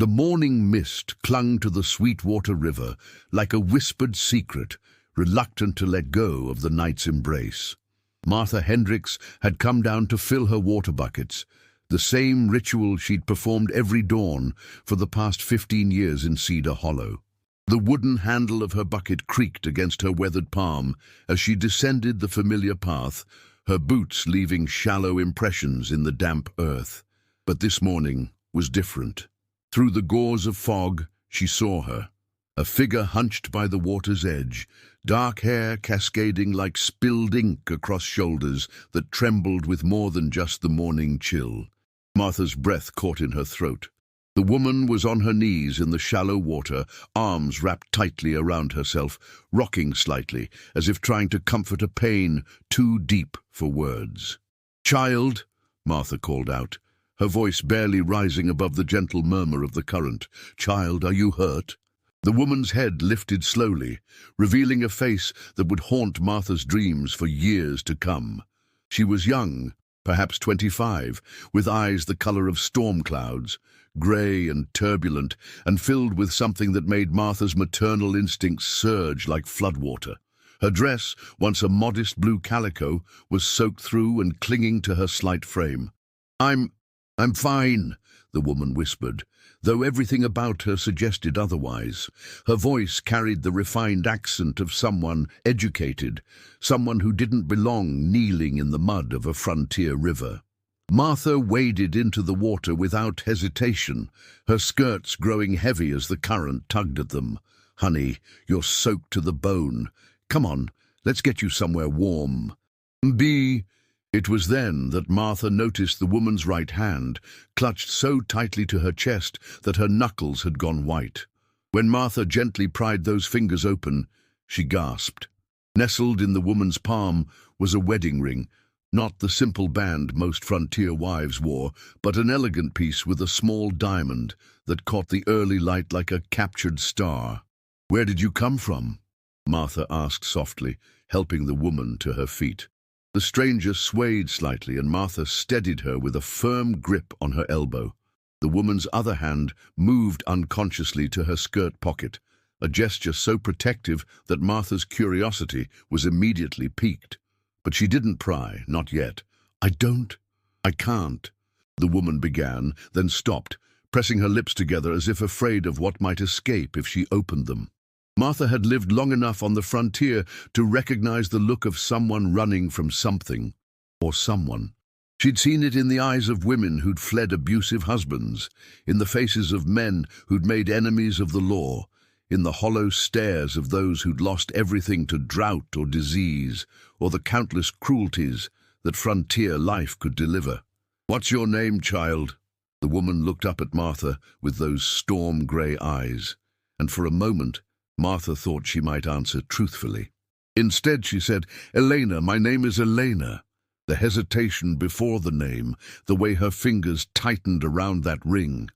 The morning mist clung to the Sweetwater River like a whispered secret, reluctant to let go of the night's embrace. Martha Hendricks had come down to fill her water buckets, the same ritual she'd performed every dawn for the past 15 years in Cedar Hollow. The wooden handle of her bucket creaked against her weathered palm as she descended the familiar path, her boots leaving shallow impressions in the damp earth. But this morning was different. Through the gauze of fog, she saw her, a figure hunched by the water's edge, dark hair cascading like spilled ink across shoulders that trembled with more than just the morning chill. Martha's breath caught in her throat. The woman was on her knees in the shallow water, arms wrapped tightly around herself, rocking slightly, as if trying to comfort a pain too deep for words. "Child," Martha called out, her voice barely rising above the gentle murmur of the current. "Child, are you hurt?" The woman's head lifted slowly, revealing a face that would haunt Martha's dreams for years to come. She was young, perhaps 25, with eyes the color of storm clouds, grey and turbulent, and filled with something that made Martha's maternal instincts surge like floodwater. Her dress, once a modest blue calico, was soaked through and clinging to her slight frame. I'm fine," the woman whispered, though everything about her suggested otherwise. Her voice carried the refined accent of someone educated, someone who didn't belong kneeling in the mud of a frontier river. Martha waded into the water without hesitation, her skirts growing heavy as the current tugged at them. "Honey, you're soaked to the bone. Come on, let's get you somewhere warm." It was then that Martha noticed the woman's right hand, clutched so tightly to her chest that her knuckles had gone white. When Martha gently pried those fingers open, she gasped. Nestled in the woman's palm was a wedding ring, not the simple band most frontier wives wore, but an elegant piece with a small diamond that caught the early light like a captured star. "Where did you come from?" Martha asked softly, helping the woman to her feet. The stranger swayed slightly, and Martha steadied her with a firm grip on her elbow. The woman's other hand moved unconsciously to her skirt pocket, a gesture so protective that Martha's curiosity was immediately piqued. But she didn't pry, not yet. I can't," the woman began, then stopped, pressing her lips together as if afraid of what might escape if she opened them. Martha had lived long enough on the frontier to recognize the look of someone running from something or someone. She'd seen it in the eyes of women who'd fled abusive husbands, in the faces of men who'd made enemies of the law, in the hollow stares of those who'd lost everything to drought or disease, or the countless cruelties that frontier life could deliver. "What's your name, child?" The woman looked up at Martha with those storm-grey eyes, and for a moment Martha thought she might answer truthfully. Instead she said, "Elena, my name is Elena." The hesitation before the name, the way her fingers tightened around that ring.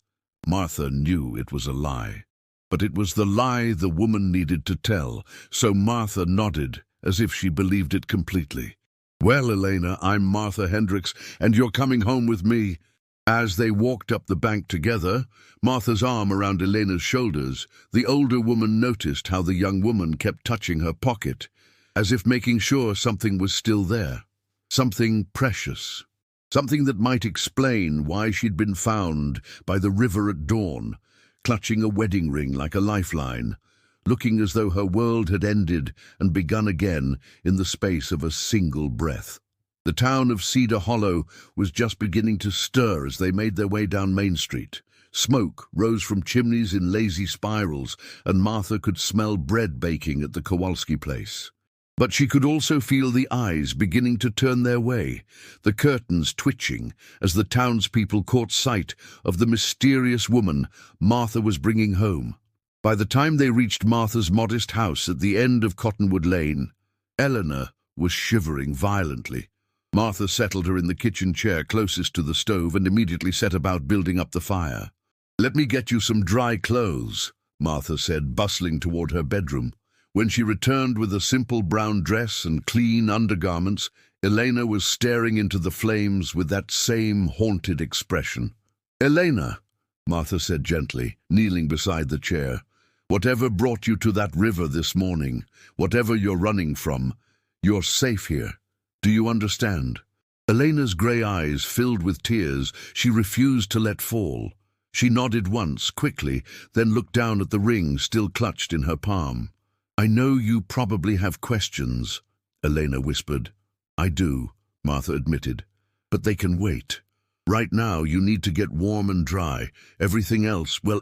Martha knew it was a lie. But it was the lie the woman needed to tell, so Martha nodded, as if she believed it completely. "Well, Elena, I'm Martha Hendricks, and you're coming home with me." As they walked up the bank together, Martha's arm around Elena's shoulders, the older woman noticed how the young woman kept touching her pocket, as if making sure something was still there. Something precious. Something that might explain why she'd been found by the river at dawn, clutching a wedding ring like a lifeline, looking as though her world had ended and begun again in the space of a single breath. The town of Cedar Hollow was just beginning to stir as they made their way down Main Street. Smoke rose from chimneys in lazy spirals, and Martha could smell bread baking at the Kowalski place. But she could also feel the eyes beginning to turn their way, the curtains twitching as the townspeople caught sight of the mysterious woman Martha was bringing home. By the time they reached Martha's modest house at the end of Cottonwood Lane, Eleanor was shivering violently. Martha settled her in the kitchen chair closest to the stove and immediately set about building up the fire. "Let me get you some dry clothes," Martha said, bustling toward her bedroom. When she returned with a simple brown dress and clean undergarments, Elena was staring into the flames with that same haunted expression. "Elena," Martha said gently, kneeling beside the chair. "Whatever brought you to that river this morning, whatever you're running from, you're safe here. Do you understand?" Elena's grey eyes filled with tears she refused to let fall. She nodded once, quickly, then looked down at the ring still clutched in her palm. "I know you probably have questions," Elena whispered. "I do," Martha admitted. "But they can wait. Right now you need to get warm and dry. Everything else will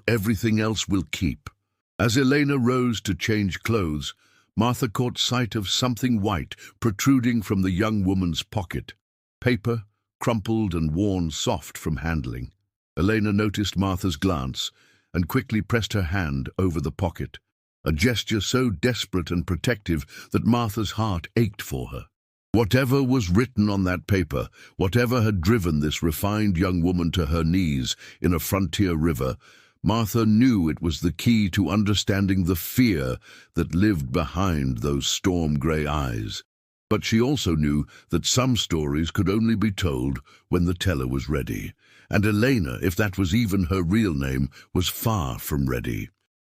keep." As Elena rose to change clothes, Martha caught sight of something white protruding from the young woman's pocket. Paper, crumpled and worn soft from handling. Elena noticed Martha's glance and quickly pressed her hand over the pocket, a gesture so desperate and protective that Martha's heart ached for her. Whatever was written on that paper, whatever had driven this refined young woman to her knees in a frontier river, Martha knew it was the key to understanding the fear that lived behind those storm-grey eyes. But she also knew that some stories could only be told when the teller was ready, and Elena, if that was even her real name, was far from ready.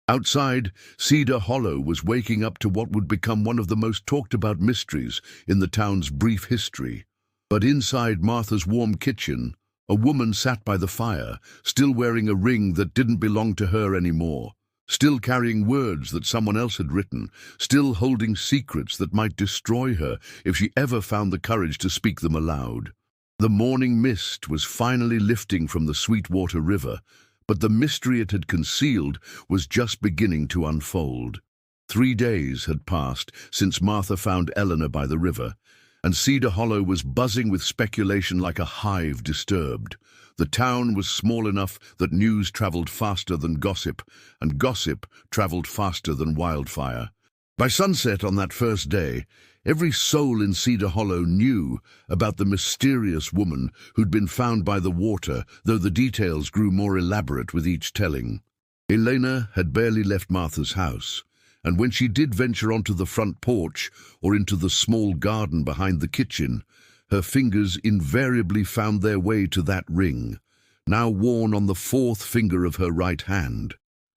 Outside, Cedar Hollow was waking up to what would become one of the most talked-about mysteries in the town's brief history. But inside Martha's warm kitchen, a woman sat by the fire, still wearing a ring that didn't belong to her anymore, still carrying words that someone else had written, still holding secrets that might destroy her if she ever found the courage to speak them aloud. The morning mist was finally lifting from the Sweetwater River, but the mystery it had concealed was just beginning to unfold. 3 days had passed since Martha found Eleanor by the river, and Cedar Hollow was buzzing with speculation like a hive disturbed. The town was small enough that news traveled faster than gossip, and gossip traveled faster than wildfire. By sunset on that first day, every soul in Cedar Hollow knew about the mysterious woman who'd been found by the water, though the details grew more elaborate with each telling. Elena had barely left Martha's house, and when she did venture onto the front porch or into the small garden behind the kitchen, her fingers invariably found their way to that ring, now worn on the 4th finger of her right hand.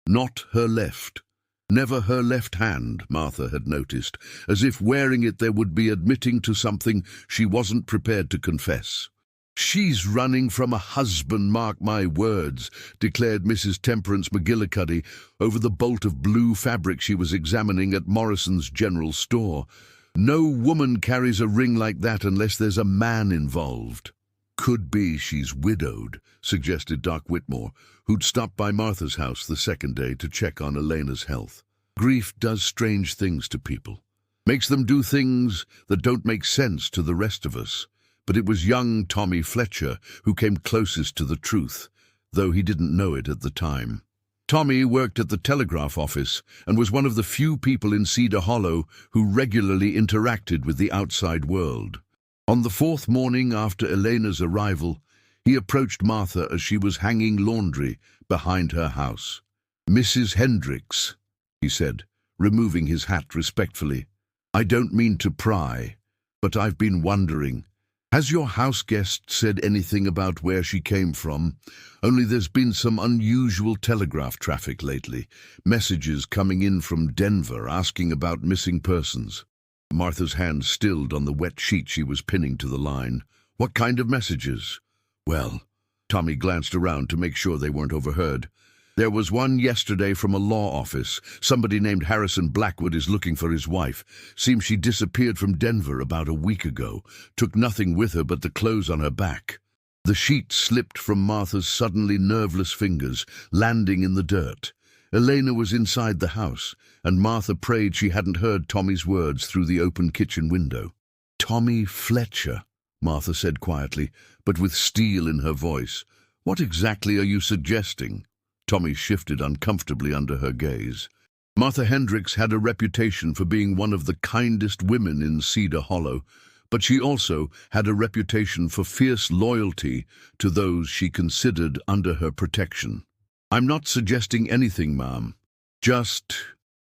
Not her left. Never her left hand, Martha had noticed, as if wearing it there would be admitting to something she wasn't prepared to confess. "She's running from a husband, mark my words," declared Mrs. Temperance McGillicuddy over the bolt of blue fabric she was examining at Morrison's general store. "No woman carries a ring like that unless there's a man involved." "Could be she's widowed," suggested Doc Whitmore, who'd stopped by Martha's house the second day to check on Elena's health. "Grief does strange things to people. Makes them do things that don't make sense to the rest of us. But it was young Tommy Fletcher who came closest to the truth, though he didn't know it at the time. Tommy worked at the telegraph office and was one of the few people in Cedar Hollow who regularly interacted with the outside world. On the 4th morning after Elena's arrival, he approached Martha as she was hanging laundry behind her house. "Mrs. Hendricks," he said, removing his hat respectfully, "I don't mean to pry, but I've been wondering. Has your house guest said anything about where she came from? Only there's been some unusual telegraph traffic lately, messages coming in from Denver asking about missing persons." Martha's hand stilled on the wet sheet she was pinning to the line. "What kind of messages?" "Well," Tommy glanced around to make sure they weren't overheard. "There was one yesterday from a law office. Somebody named Harrison Blackwood is looking for his wife. Seems she disappeared from Denver about a week ago. Took nothing with her but the clothes on her back." The sheet slipped from Martha's suddenly nerveless fingers, landing in the dirt. Elena was inside the house, and Martha prayed she hadn't heard Tommy's words through the open kitchen window. "Tommy Fletcher," Martha said quietly, but with steel in her voice. "What exactly are you suggesting?" Tommy shifted uncomfortably under her gaze. Martha Hendricks had a reputation for being one of the kindest women in Cedar Hollow, but she also had a reputation for fierce loyalty to those she considered under her protection. "I'm not suggesting anything, ma'am. Just,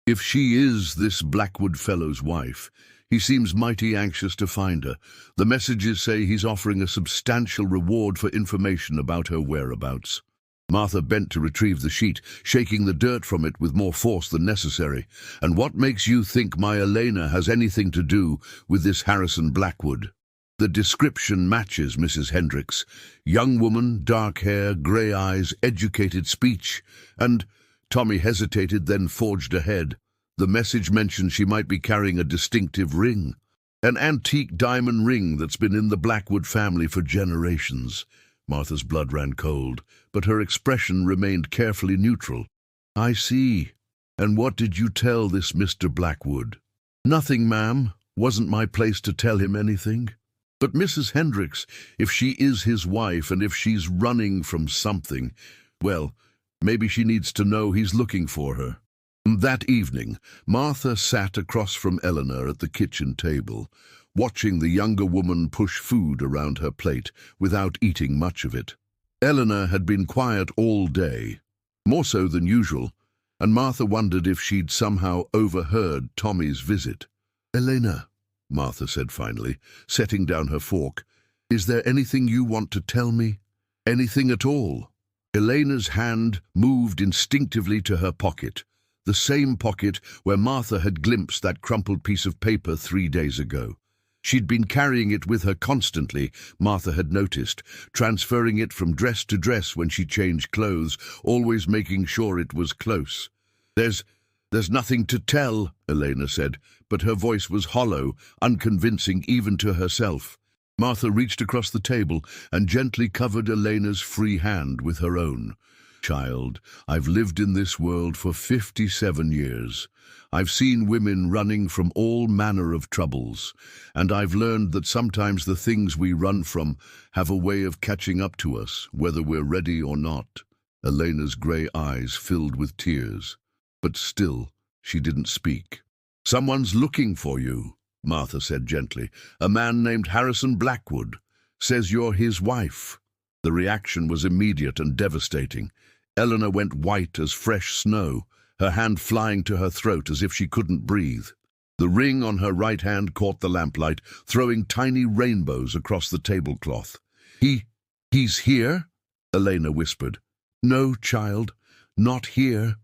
if she is this Blackwood fellow's wife, he seems mighty anxious to find her. The messages say he's offering a substantial reward for information about her whereabouts." Martha bent to retrieve the sheet, shaking the dirt from it with more force than necessary. "And what makes you think my Elena has anything to do with this Harrison Blackwood?" "The description matches, Mrs. Hendricks. Young woman, dark hair, grey eyes, educated speech, and—" Tommy hesitated, then forged ahead. "The message mentioned she might be carrying a distinctive ring. An antique diamond ring that's been in the Blackwood family for generations." Martha's blood ran cold, but her expression remained carefully neutral. "I see. And what did you tell this Mr. Blackwood?" "Nothing, ma'am. Wasn't my place to tell him anything." "But Mrs. Hendricks, if she is his wife and if she's running from something, well, maybe she needs to know he's looking for her." That evening, Martha sat across from Eleanor at the kitchen table, watching the younger woman push food around her plate without eating much of it. Eleanor had been quiet all day, more so than usual, and Martha wondered if she'd somehow overheard Tommy's visit. "Elena," Martha said finally, setting down her fork, "is there anything you want to tell me? Anything at all?" Elena's hand moved instinctively to her pocket, the same pocket where Martha had glimpsed that crumpled piece of paper 3 days ago. She'd been carrying it with her constantly, Martha had noticed, transferring it from dress to dress when she changed clothes, always making sure it was close. There's nothing to tell," Elena said, but her voice was hollow, unconvincing even to herself. Martha reached across the table and gently covered Elena's free hand with her own. "Child, I've lived in this world for 57 years. I've seen women running from all manner of troubles, and I've learned that sometimes the things we run from have a way of catching up to us, whether we're ready or not." Elena's grey eyes filled with tears, but still she didn't speak. "Someone's looking for you," Martha said gently. "A man named Harrison Blackwood. Says you're his wife." The reaction was immediate and devastating. Eleanor went white as fresh snow, her hand flying to her throat as if she couldn't breathe. The ring on her right hand caught the lamplight, throwing tiny rainbows across the tablecloth. He's here?" Elena whispered. "No, child, not here.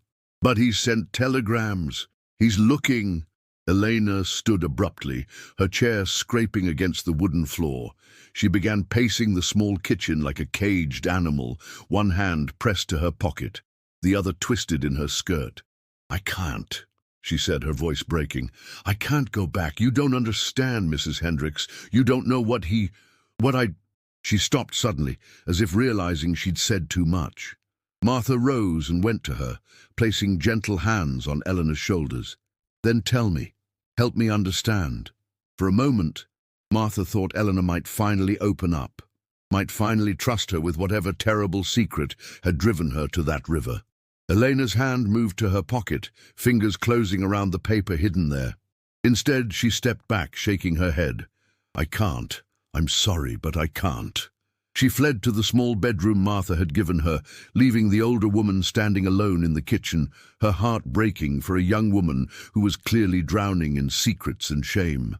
But he's sent telegrams. He's looking." Elena stood abruptly, her chair scraping against the wooden floor. She began pacing the small kitchen like a caged animal, one hand pressed to her pocket, the other twisted in her skirt. "I can't," she said, her voice breaking. "I can't go back. You don't understand, Mrs. Hendricks. You don't know what I—" She stopped suddenly, as if realizing she'd said too much. Martha rose and went to her, placing gentle hands on Eleanor's shoulders. "Then tell me. Help me understand." For a moment, Martha thought Eleanor might finally open up, might finally trust her with whatever terrible secret had driven her to that river. Elena's hand moved to her pocket, fingers closing around the paper hidden there. Instead, she stepped back, shaking her head. "I can't. I'm sorry, but I can't." She fled to the small bedroom Martha had given her, leaving the older woman standing alone in the kitchen, her heart breaking for a young woman who was clearly drowning in secrets and shame.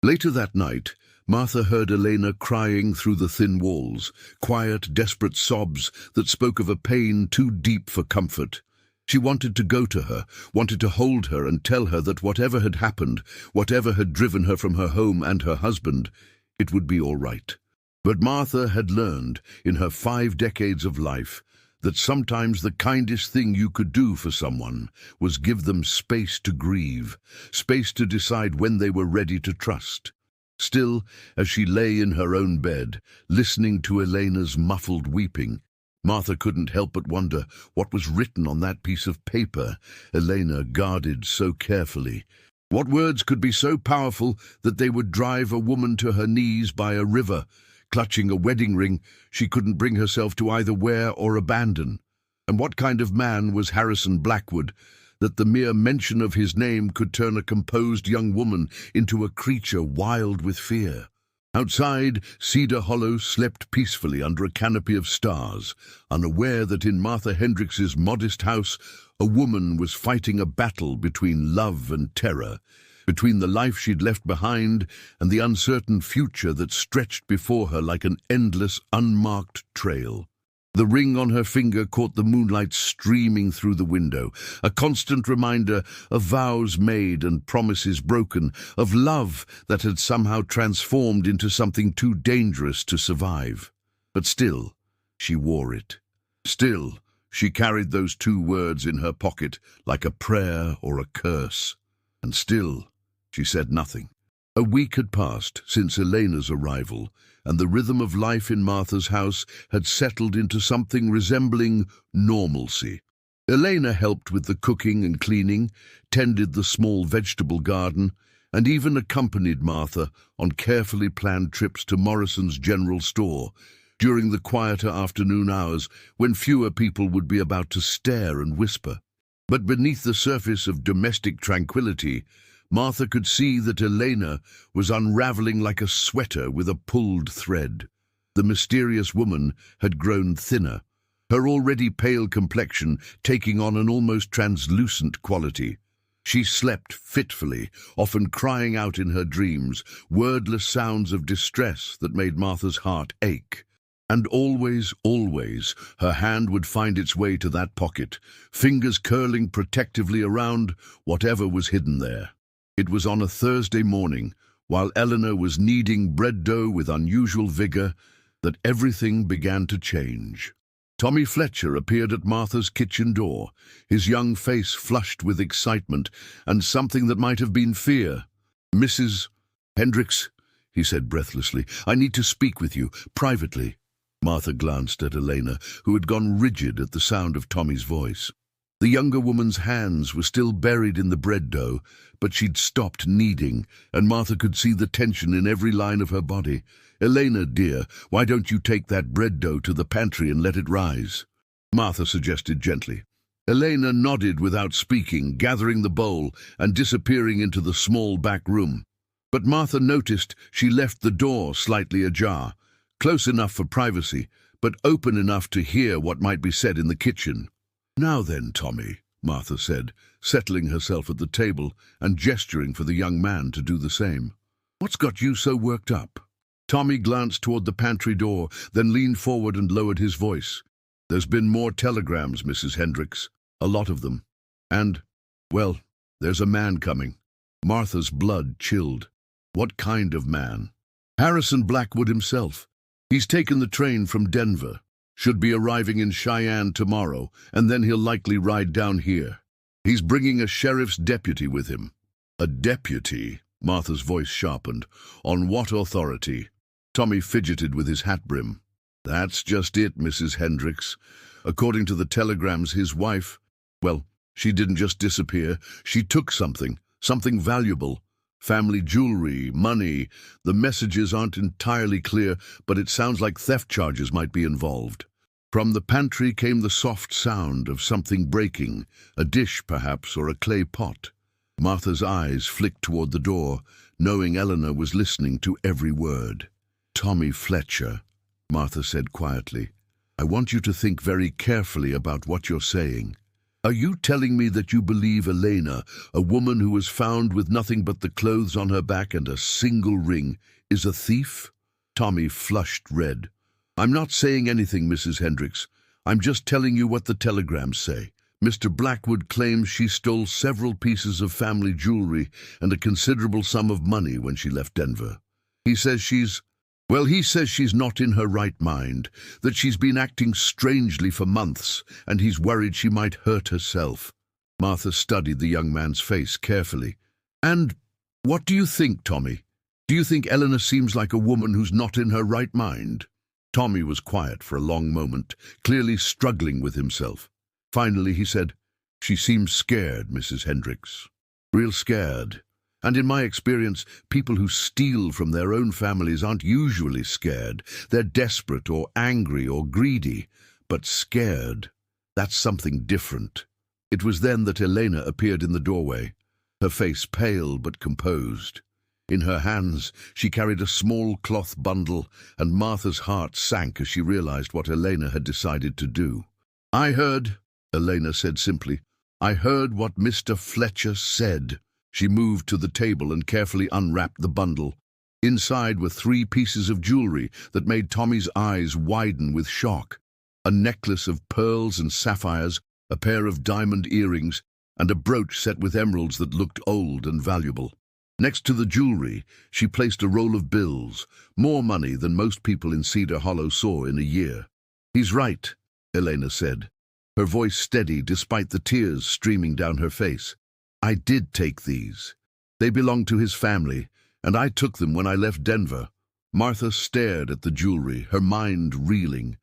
Later that night, Martha heard Elena crying through the thin walls, quiet, desperate sobs that spoke of a pain too deep for comfort. She wanted to go to her, wanted to hold her and tell her that whatever had happened, whatever had driven her from her home and her husband, it would be all right. But Martha had learned, in her 5 decades of life, that sometimes the kindest thing you could do for someone was give them space to grieve, space to decide when they were ready to trust. Still, as she lay in her own bed, listening to Elena's muffled weeping, Martha couldn't help but wonder what was written on that piece of paper Elena guarded so carefully. What words could be so powerful that they would drive a woman to her knees by a river, clutching a wedding ring she couldn't bring herself to either wear or abandon? And what kind of man was Harrison Blackwood, that the mere mention of his name could turn a composed young woman into a creature wild with fear? Outside, Cedar Hollow slept peacefully under a canopy of stars, unaware that in Martha Hendricks's modest house a woman was fighting a battle between love and terror, between the life she'd left behind and the uncertain future that stretched before her like an endless, unmarked trail. The ring on her finger caught the moonlight streaming through the window, a constant reminder of vows made and promises broken, of love that had somehow transformed into something too dangerous to survive. But still, she wore it. Still, she carried those two words in her pocket like a prayer or a curse. And still, she said nothing. A week had passed since Elena's arrival, and the rhythm of life in Martha's house had settled into something resembling normalcy. Elena helped with the cooking and cleaning, tended the small vegetable garden, and even accompanied Martha on carefully planned trips to Morrison's general store during the quieter afternoon hours when fewer people would be about to stare and whisper. But beneath the surface of domestic tranquility, Martha could see that Elena was unraveling like a sweater with a pulled thread. The mysterious woman had grown thinner, her already pale complexion taking on an almost translucent quality. She slept fitfully, often crying out in her dreams, wordless sounds of distress that made Martha's heart ache. And always, always, her hand would find its way to that pocket, fingers curling protectively around whatever was hidden there. It was on a Thursday morning, while Eleanor was kneading bread dough with unusual vigor, that everything began to change. Tommy Fletcher appeared at Martha's kitchen door, his young face flushed with excitement and something that might have been fear. "Mrs. Hendricks," he said breathlessly, "I need to speak with you, privately." Martha glanced at Elena, who had gone rigid at the sound of Tommy's voice. The younger woman's hands were still buried in the bread dough, but she'd stopped kneading, and Martha could see the tension in every line of her body. "Elena, dear, why don't you take that bread dough to the pantry and let it rise?" Martha suggested gently. Elena nodded without speaking, gathering the bowl and disappearing into the small back room. But Martha noticed she left the door slightly ajar, close enough for privacy, but open enough to hear what might be said in the kitchen. "Now then, Tommy," Martha said, settling herself at the table and gesturing for the young man to do the same. "What's got you so worked up?" Tommy glanced toward the pantry door, then leaned forward and lowered his voice. "There's been more telegrams, Mrs. Hendricks. A lot of them. And, well, there's a man coming." Martha's blood chilled. "What kind of man?" "Harrison Blackwood himself. He's taken the train from Denver. Should be arriving in Cheyenne tomorrow, and then he'll likely ride down here. He's bringing a sheriff's deputy with him." "A deputy?" Martha's voice sharpened. "On what authority?" Tommy fidgeted with his hat brim. "That's just it, Mrs. Hendricks. According to the telegrams, his wife, well, she didn't just disappear. She took something valuable. Family jewelry, money. The messages aren't entirely clear, but it sounds like theft charges might be involved." From the pantry came the soft sound of something breaking, a dish perhaps, or a clay pot. Martha's eyes flicked toward the door, knowing Eleanor was listening to every word. "Tommy Fletcher," Martha said quietly, "I want you to think very carefully about what you're saying. Are you telling me that you believe Elena, a woman who was found with nothing but the clothes on her back and a single ring, is a thief?" Tommy flushed red. "I'm not saying anything, Mrs. Hendricks. I'm just telling you what the telegrams say. Mr. Blackwood claims she stole several pieces of family jewelry and a considerable sum of money when she left Denver. He says she's not in her right mind, that she's been acting strangely for months, and he's worried she might hurt herself." Martha studied the young man's face carefully. "And what do you think, Tommy? Do you think Eleanor seems like a woman who's not in her right mind?" Tommy was quiet for a long moment, clearly struggling with himself. Finally he said, "She seems scared, Mrs. Hendricks. Real scared. And in my experience, people who steal from their own families aren't usually scared. They're desperate or angry or greedy. But scared, that's something different." It was then that Elena appeared in the doorway, her face pale but composed. In her hands, she carried a small cloth bundle, and Martha's heart sank as she realized what Elena had decided to do. "I heard," Elena said simply, "I heard what Mr. Fletcher said." She moved to the table and carefully unwrapped the bundle. Inside were 3 pieces of jewelry that made Tommy's eyes widen with shock. A a necklace of pearls and sapphires, a pair of diamond earrings, and a brooch set with emeralds that looked old and valuable. Next to the jewelry, she placed a roll of bills, more money than most people in Cedar Hollow saw in a year. "He's right," Elena said, her voice steady despite the tears streaming down her face. "I did take these. They belonged to his family, and I took them when I left Denver." Martha stared at the jewelry, her mind reeling.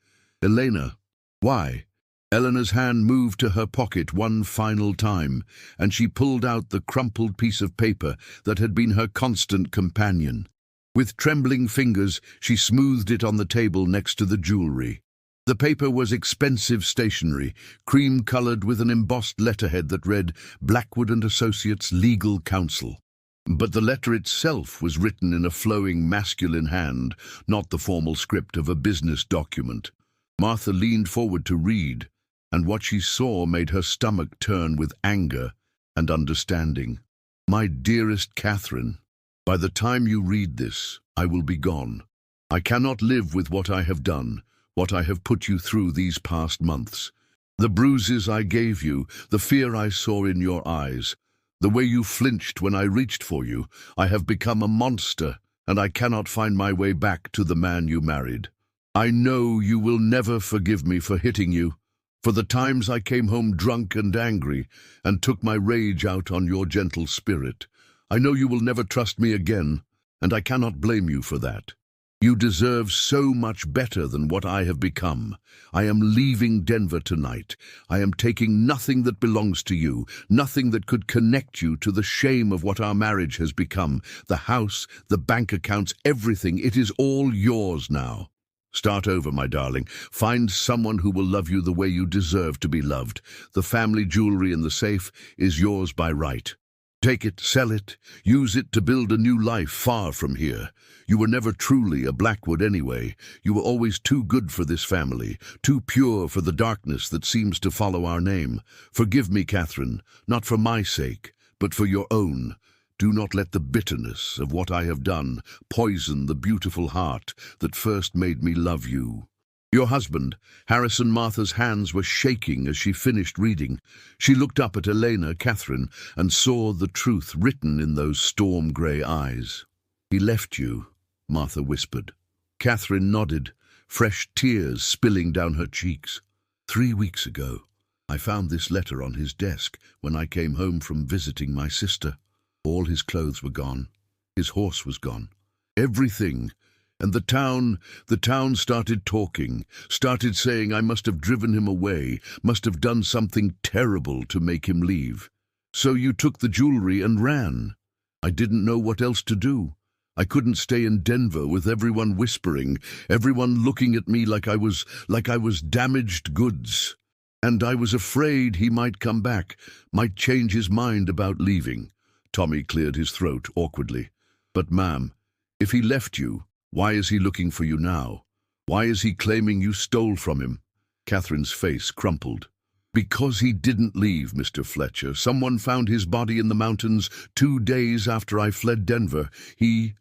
"Elena, why?" Eleanor's hand moved to her pocket one final time, and she pulled out the crumpled piece of paper that had been her constant companion. With trembling fingers, she smoothed it on the table next to the jewelry. The paper was expensive stationery, cream-colored with an embossed letterhead that read Blackwood and Associates Legal Counsel. But the letter itself was written in a flowing masculine hand, not the formal script of a business document. Martha leaned forward to read, and what she saw made her stomach turn with anger and understanding. "My dearest Catherine, by the time you read this, I will be gone. I cannot live with what I have done, what I have put you through these past months. The bruises I gave you, the fear I saw in your eyes, the way you flinched when I reached for you. I have become a monster, and I cannot find my way back to the man you married. I know you will never forgive me for hitting you, for the times I came home drunk and angry and took my rage out on your gentle spirit. I know you will never trust me again, and I cannot blame you for that. You deserve so much better than what I have become. I am leaving Denver tonight. I am taking nothing that belongs to you, nothing that could connect you to the shame of what our marriage has become. The house, the bank accounts, everything, it is all yours now. Start over, my darling. Find someone who will love you the way you deserve to be loved. The family jewelry in the safe is yours by right. Take it, sell it, use it to build a new life far from here. You were never truly a Blackwood anyway. You were always too good for this family, too pure for the darkness that seems to follow our name. Forgive me, Catherine, not for my sake, but for your own. Do not let the bitterness of what I have done poison the beautiful heart that first made me love you." Your husband, Harrison. Martha's hands were shaking as she finished reading. She looked up at Elena, Catherine, and saw the truth written in those storm-grey eyes. "He left you," Martha whispered. Catherine nodded, fresh tears spilling down her cheeks. 3 weeks ago, I found this letter on his desk when I came home from visiting my sister. All his clothes were gone. His horse was gone. Everything. And the town started talking, started saying I must have driven him away, must have done something terrible to make him leave. So you took the jewelry and ran. I didn't know what else to do. I couldn't stay in Denver with everyone whispering, everyone looking at me like I was damaged goods. And I was afraid he might come back, might change his mind about leaving. Tommy cleared his throat awkwardly. "But ma'am, if he left you, why is he looking for you now? Why is he claiming you stole from him?" Catherine's face crumpled. "Because he didn't leave, Mr. Fletcher. Someone found his body in the mountains 2 days after I fled Denver. He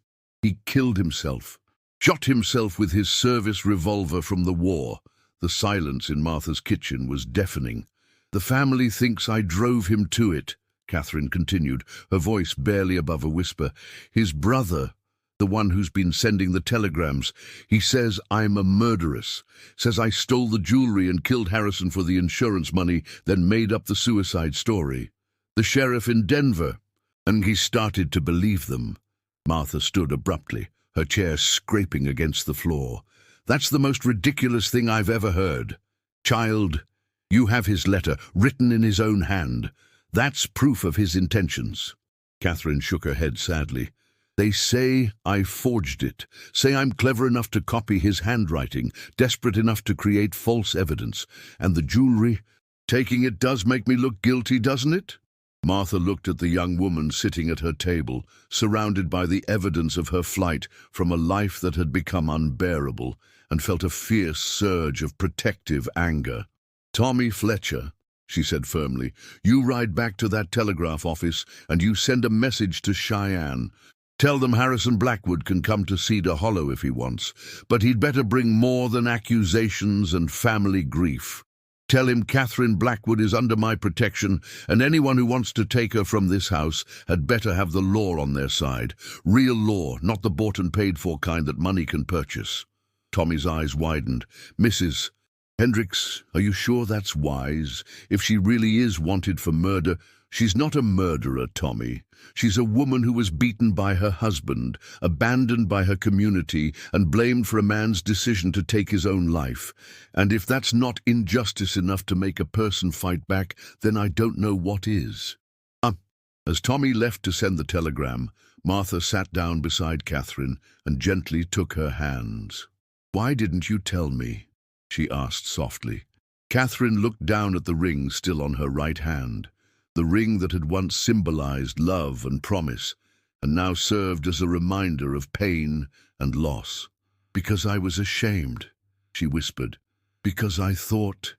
killed himself. Shot himself with his service revolver from the war." The silence in Martha's kitchen was deafening. "The family thinks I drove him to it," Catherine continued, her voice barely above a whisper. "His brother, the one who's been sending the telegrams, he says I'm a murderess, says I stole the jewelry and killed Harrison for the insurance money, then made up the suicide story. The sheriff in Denver." And he started to believe them. Martha stood abruptly, her chair scraping against the floor. "That's the most ridiculous thing I've ever heard. Child, you have his letter, written in his own hand. That's proof of his intentions." Catherine shook her head sadly. "They say I forged it, say I'm clever enough to copy his handwriting, desperate enough to create false evidence. And the jewelry, taking it does make me look guilty, doesn't it?" Martha looked at the young woman sitting at her table, surrounded by the evidence of her flight from a life that had become unbearable, and felt a fierce surge of protective anger. "Tommy Fletcher," she said firmly, "you ride back to that telegraph office and you send a message to Cheyenne. Tell them Harrison Blackwood can come to Cedar Hollow if he wants, but he'd better bring more than accusations and family grief. Tell him Catherine Blackwood is under my protection, and anyone who wants to take her from this house had better have the law on their side. Real law, not the bought and paid for kind that money can purchase. Tommy's eyes widened. Mrs. Hendricks, are you sure that's wise? If she really is wanted for murder, she's not a murderer, Tommy. She's a woman who was beaten by her husband, abandoned by her community, and blamed for a man's decision to take his own life. And if that's not injustice enough to make a person fight back, then I don't know what is. As Tommy left to send the telegram, Martha sat down beside Catherine and gently took her hands. "Why didn't you tell me?" she asked softly. Catherine looked down at the ring still on her right hand, the ring that had once symbolized love and promise, and now served as a reminder of pain and loss. "Because I was ashamed," she whispered. "Because I thought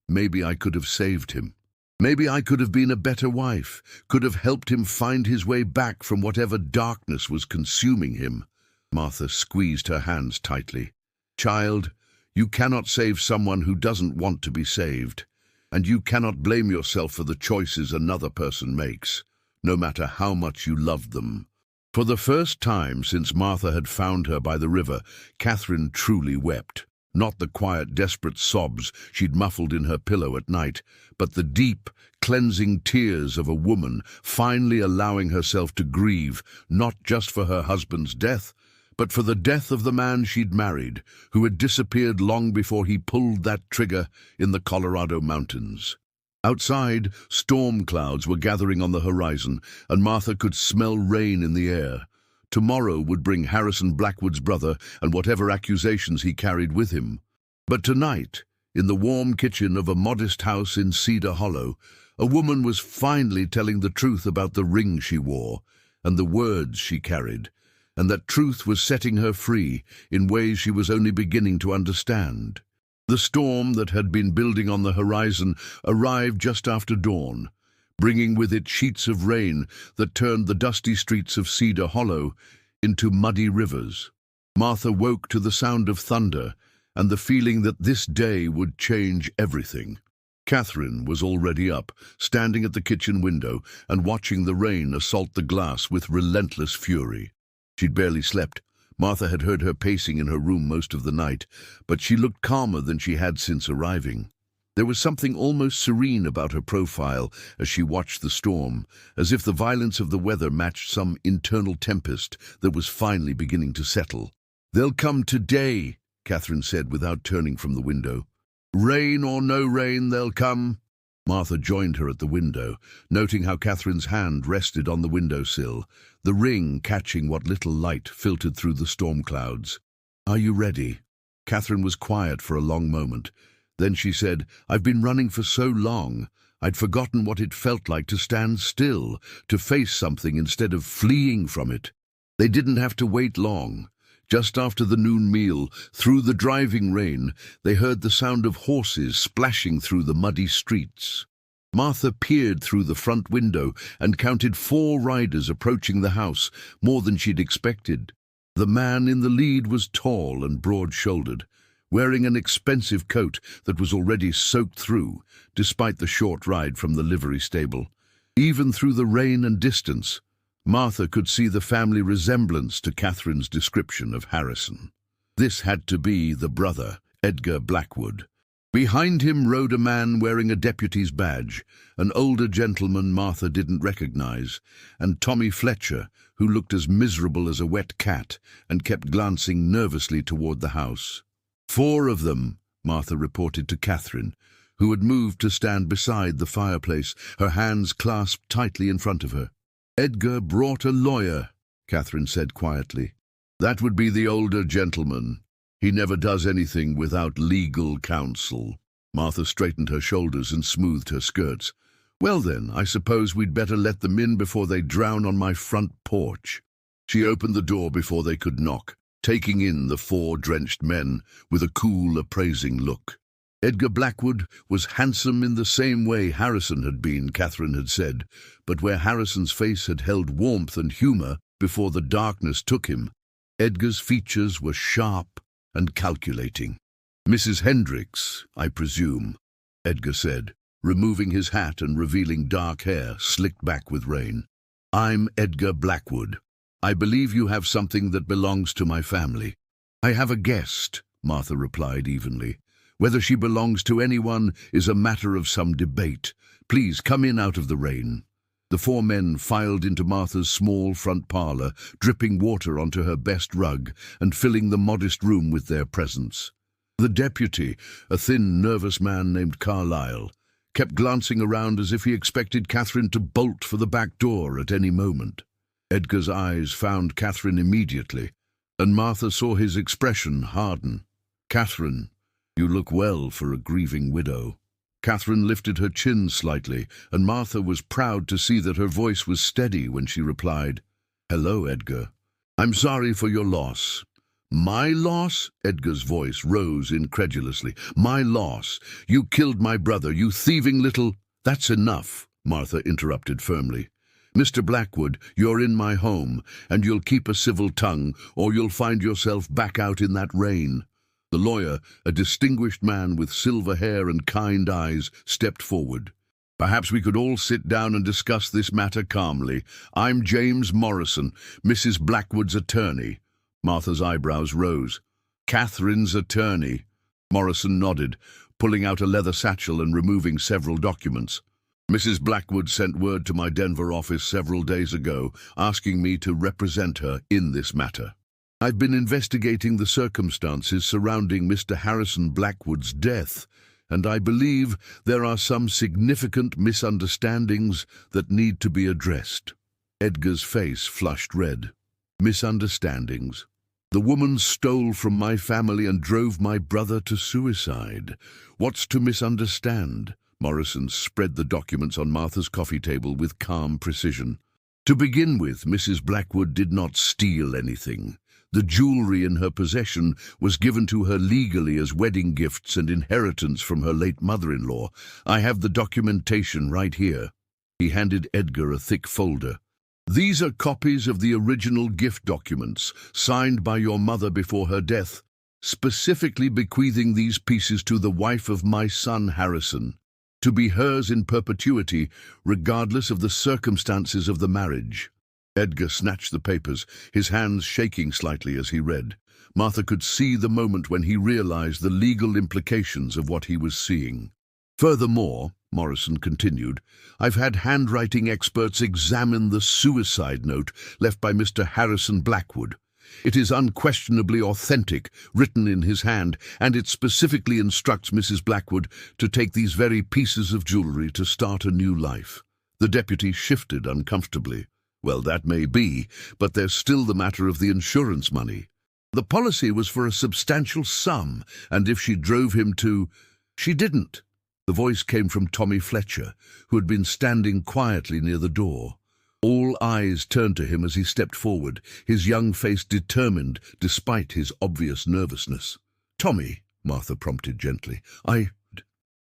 maybe I could have saved him. Maybe I could have been a better wife, could have helped him find his way back from whatever darkness was consuming him." Martha squeezed her hands tightly. "Child, you cannot save someone who doesn't want to be saved, and you cannot blame yourself for the choices another person makes, no matter how much you loved them." For the first time since Martha had found her by the river, Catherine truly wept. Not the quiet, desperate sobs she'd muffled in her pillow at night, but the deep, cleansing tears of a woman finally allowing herself to grieve, not just for her husband's death, but for the death of the man she'd married, who had disappeared long before he pulled that trigger in the Colorado mountains. Outside, storm clouds were gathering on the horizon, and Martha could smell rain in the air. Tomorrow would bring Harrison Blackwood's brother and whatever accusations he carried with him. But tonight, in the warm kitchen of a modest house in Cedar Hollow, a woman was finally telling the truth about the ring she wore and the words she carried, and that truth was setting her free in ways she was only beginning to understand. The storm that had been building on the horizon arrived just after dawn, bringing with it sheets of rain that turned the dusty streets of Cedar Hollow into muddy rivers. Martha woke to the sound of thunder and the feeling that this day would change everything. Catherine was already up, standing at the kitchen window and watching the rain assault the glass with relentless fury. She'd barely slept. Martha had heard her pacing in her room most of the night, but she looked calmer than she had since arriving. There was something almost serene about her profile as she watched the storm, as if the violence of the weather matched some internal tempest that was finally beginning to settle. "They'll come today," Catherine said without turning from the window. "Rain or no rain, they'll come." Martha joined her at the window, noting how Catherine's hand rested on the windowsill, the ring catching what little light filtered through the storm clouds. "Are you ready?" Catherine was quiet for a long moment. Then she said, "I've been running for so long, I'd forgotten what it felt like to stand still, to face something instead of fleeing from it." They didn't have to wait long. Just after the noon meal, through the driving rain, they heard the sound of horses splashing through the muddy streets. Martha peered through the front window and counted 4 riders approaching the house, more than she'd expected. The man in the lead was tall and broad-shouldered, wearing an expensive coat that was already soaked through, despite the short ride from the livery stable. Even through the rain and distance, Martha could see the family resemblance to Catherine's description of Harrison. This had to be the brother, Edgar Blackwood. Behind him rode a man wearing a deputy's badge, an older gentleman Martha didn't recognize, and Tommy Fletcher, who looked as miserable as a wet cat and kept glancing nervously toward the house. 4 of them, Martha reported to Catherine, who had moved to stand beside the fireplace, her hands clasped tightly in front of her. "Edgar brought a lawyer," Catherine said quietly. "That would be the older gentleman. He never does anything without legal counsel." Martha straightened her shoulders and smoothed her skirts. "Well then, I suppose we'd better let them in before they drown on my front porch." She opened the door before they could knock, taking in the 4 drenched men with a cool, appraising look. Edgar Blackwood was handsome in the same way Harrison had been, Catherine had said, but where Harrison's face had held warmth and humor, before the darkness took him. Edgar's features were sharp and calculating. "Mrs. Hendricks, I presume," Edgar said, removing his hat and revealing dark hair slicked back with rain. "I'm Edgar Blackwood. I believe you have something that belongs to my family." "I have a guest," Martha replied evenly. "Whether she belongs to anyone is a matter of some debate. Please come in out of the rain." The four men filed into Martha's small front parlour, dripping water onto her best rug and filling the modest room with their presence. The deputy, a thin, nervous man named Carlyle, kept glancing around as if he expected Catherine to bolt for the back door at any moment. Edgar's eyes found Catherine immediately, and Martha saw his expression harden. "Catherine, you look well for a grieving widow." Catherine lifted her chin slightly, and Martha was proud to see that her voice was steady when she replied, "Hello, Edgar. I'm sorry for your loss." "My loss?" Edgar's voice rose incredulously. "My loss? You killed my brother, you thieving little—" "That's enough," Martha interrupted firmly. "Mr. Blackwood, you're in my home, and you'll keep a civil tongue, or you'll find yourself back out in that rain." The lawyer, a distinguished man with silver hair and kind eyes, stepped forward. "Perhaps we could all sit down and discuss this matter calmly. I'm James Morrison, Mrs. Blackwood's attorney." Martha's eyebrows rose. "Catherine's attorney." Morrison nodded, pulling out a leather satchel and removing several documents. "Mrs. Blackwood sent word to my Denver office several days ago, asking me to represent her in this matter. I've been investigating the circumstances surrounding Mr. Harrison Blackwood's death, and I believe there are some significant misunderstandings that need to be addressed." Edgar's face flushed red. "Misunderstandings? The woman stole from my family and drove my brother to suicide. What's to misunderstand?" Morrison spread the documents on Martha's coffee table with calm precision. "To begin with, Mrs. Blackwood did not steal anything. The jewelry in her possession was given to her legally as wedding gifts and inheritance from her late mother-in-law. I have the documentation right here." He handed Edgar a thick folder. "These are copies of the original gift documents, signed by your mother before her death, specifically bequeathing these pieces to the wife of my son Harrison, to be hers in perpetuity, regardless of the circumstances of the marriage." Edgar snatched the papers, his hands shaking slightly as he read. Martha could see the moment when he realized the legal implications of what he was seeing. "Furthermore," Morrison continued, "I've had handwriting experts examine the suicide note left by Mr. Harrison Blackwood. It is unquestionably authentic, written in his hand, and it specifically instructs Mrs. Blackwood to take these very pieces of jewelry to start a new life." The deputy shifted uncomfortably. "Well, that may be, but there's still the matter of the insurance money. The policy was for a substantial sum, and if she drove him to—" "She didn't." The voice came from Tommy Fletcher, who had been standing quietly near the door. All eyes turned to him as he stepped forward, his young face determined despite his obvious nervousness. "Tommy," Martha prompted gently,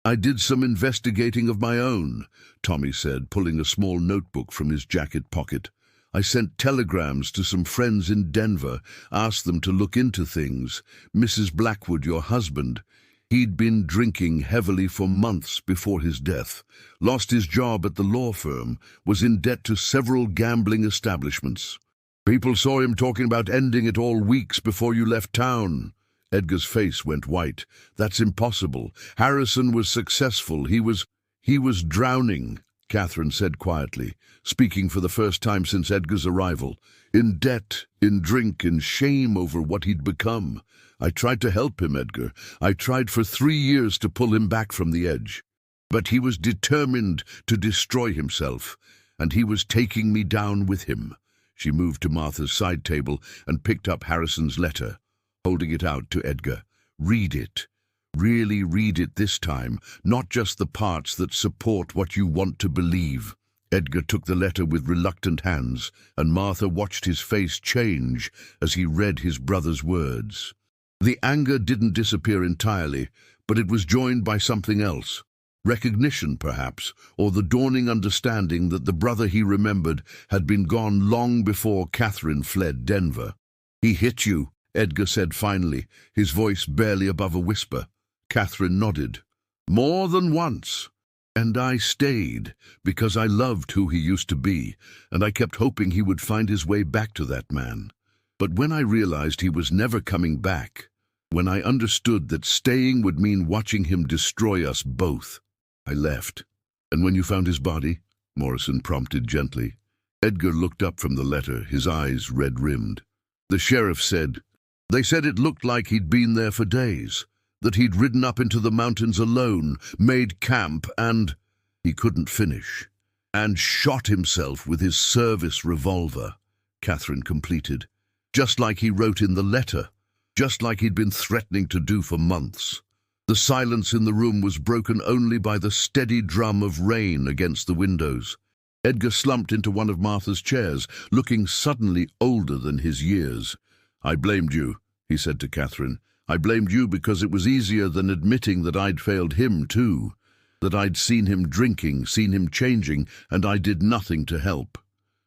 I did some investigating of my own," Tommy said, pulling a small notebook from his jacket pocket. "I sent telegrams to some friends in Denver, asked them to look into things. Mrs. Blackwood, your husband, he'd been drinking heavily for months before his death, lost his job at the law firm, was in debt to several gambling establishments. People saw him talking about ending it all weeks before you left town." Edgar's face went white. "That's impossible. Harrison was successful. He was drowning," Catherine said quietly, speaking for the first time since Edgar's arrival. "In debt, in drink, in shame over what he'd become. I tried to help him, Edgar. I tried for 3 years to pull him back from the edge. But he was determined to destroy himself, and he was taking me down with him." She moved to Martha's side table and picked up Harrison's letter, holding it out to Edgar. "Read it. Really read it this time, not just the parts that support what you want to believe." Edgar took the letter with reluctant hands, and Martha watched his face change as he read his brother's words. The anger didn't disappear entirely, but it was joined by something else. Recognition, perhaps, or the dawning understanding that the brother he remembered had been gone long before Catherine fled Denver. "He hit you," Edgar said finally, his voice barely above a whisper. Catherine nodded. "More than once. And I stayed, because I loved who he used to be, and I kept hoping he would find his way back to that man. But when I realized he was never coming back, when I understood that staying would mean watching him destroy us both, I left." "And when you found his body?" Morrison prompted gently. Edgar looked up from the letter, his eyes red-rimmed. "The sheriff said, they said it looked like he'd been there for days, that he'd ridden up into the mountains alone, made camp, and—" He couldn't finish. "And shot himself with his service revolver," Catherine completed. "Just like he wrote in the letter, just like he'd been threatening to do for months." The silence in the room was broken only by the steady drum of rain against the windows. Edgar slumped into one of Martha's chairs, looking suddenly older than his years. "I blamed you," he said to Catherine. "I blamed you because it was easier than admitting that I'd failed him too, that I'd seen him drinking, seen him changing, and I did nothing to help."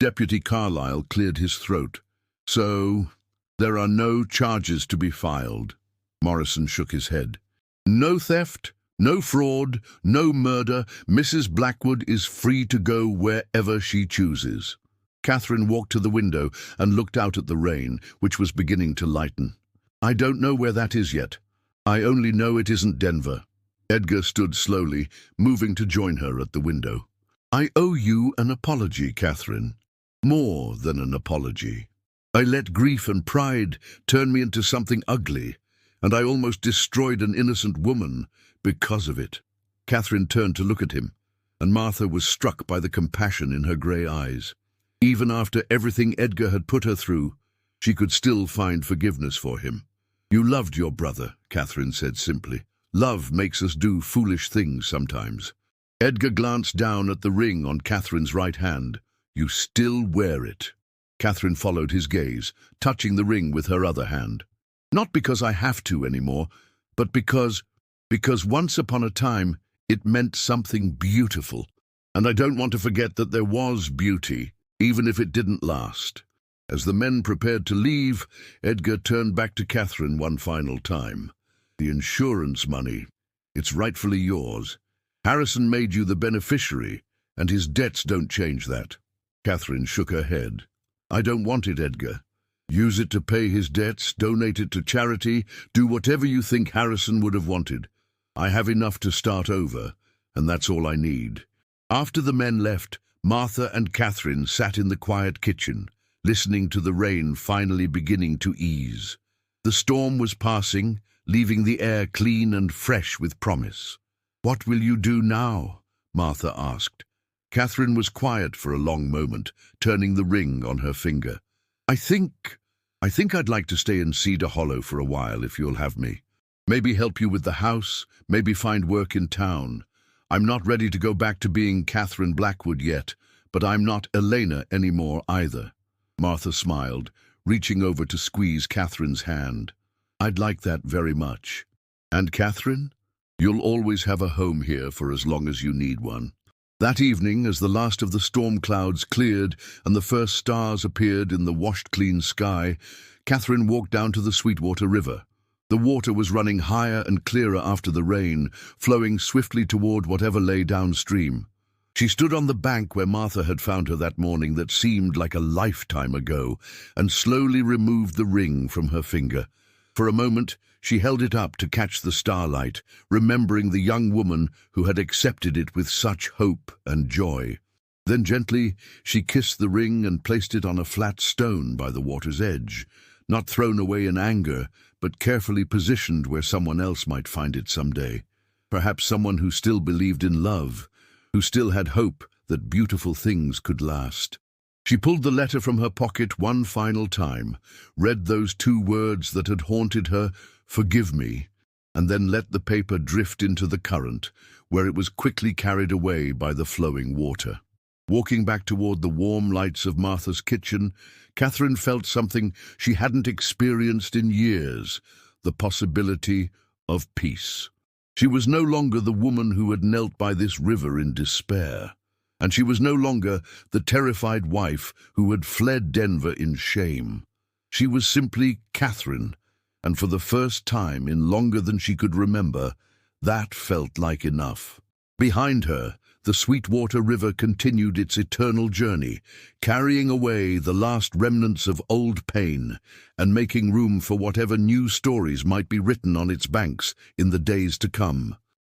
Deputy Carlyle cleared his throat. "So, there are no charges to be filed?" Morrison shook his head. "No theft, no fraud, no murder. Mrs. Blackwood is free to go wherever she chooses." Catherine walked to the window and looked out at the rain, which was beginning to lighten. "I don't know where that is yet. I only know it isn't Denver." Edgar stood slowly, moving to join her at the window. "I owe you an apology, Catherine. More than an apology. I let grief and pride turn me into something ugly, and I almost destroyed an innocent woman because of it." Catherine turned to look at him, and Martha was struck by the compassion in her grey eyes. Even after everything Edgar had put her through, she could still find forgiveness for him. "You loved your brother," Catherine said simply. "Love makes us do foolish things sometimes." Edgar glanced down at the ring on Catherine's right hand. "You still wear it." Catherine followed his gaze, touching the ring with her other hand. "Not because I have to anymore, but because once upon a time it meant something beautiful, and I don't want to forget that there was beauty, even if it didn't last." As the men prepared to leave, Edgar turned back to Catherine one final time. "The insurance money, it's rightfully yours. Harrison made you the beneficiary, and his debts don't change that." Catherine shook her head. "I don't want it, Edgar. Use it to pay his debts, donate it to charity, do whatever you think Harrison would have wanted. I have enough to start over, and that's all I need." After the men left, Martha and Catherine sat in the quiet kitchen, listening to the rain finally beginning to ease. The storm was passing, leaving the air clean and fresh with promise. "What will you do now?" Martha asked. Catherine was quiet for a long moment, turning the ring on her finger. I think I'd like to stay in Cedar Hollow for a while, if you'll have me. Maybe help you with the house, maybe find work in town. I'm not ready to go back to being Catherine Blackwood yet, but I'm not Elena anymore either." Martha smiled, reaching over to squeeze Catherine's hand. "I'd like that very much. And Catherine, you'll always have a home here for as long as you need one." That evening, as the last of the storm clouds cleared and the first stars appeared in the washed-clean sky, Catherine walked down to the Sweetwater River. The water was running higher and clearer after the rain, flowing swiftly toward whatever lay downstream. She stood on the bank where Martha had found her that morning that seemed like a lifetime ago, and slowly removed the ring from her finger. For a moment, she held it up to catch the starlight, remembering the young woman who had accepted it with such hope and joy. Then gently, she kissed the ring and placed it on a flat stone by the water's edge, not thrown away in anger, but carefully positioned where someone else might find it someday. Perhaps someone who still believed in love, who still had hope that beautiful things could last. She pulled the letter from her pocket one final time, read those two words that had haunted her, "Forgive me," and then let the paper drift into the current, where it was quickly carried away by the flowing water. Walking back toward the warm lights of Martha's kitchen, Catherine felt something she hadn't experienced in years, the possibility of peace. She was no longer the woman who had knelt by this river in despair, and she was no longer the terrified wife who had fled Denver in shame. She was simply Catherine, and for the first time in longer than she could remember, that felt like enough. Behind her, the Sweetwater River continued its eternal journey, carrying away the last remnants of old pain and making room for whatever new stories might be written on its banks in the days to come.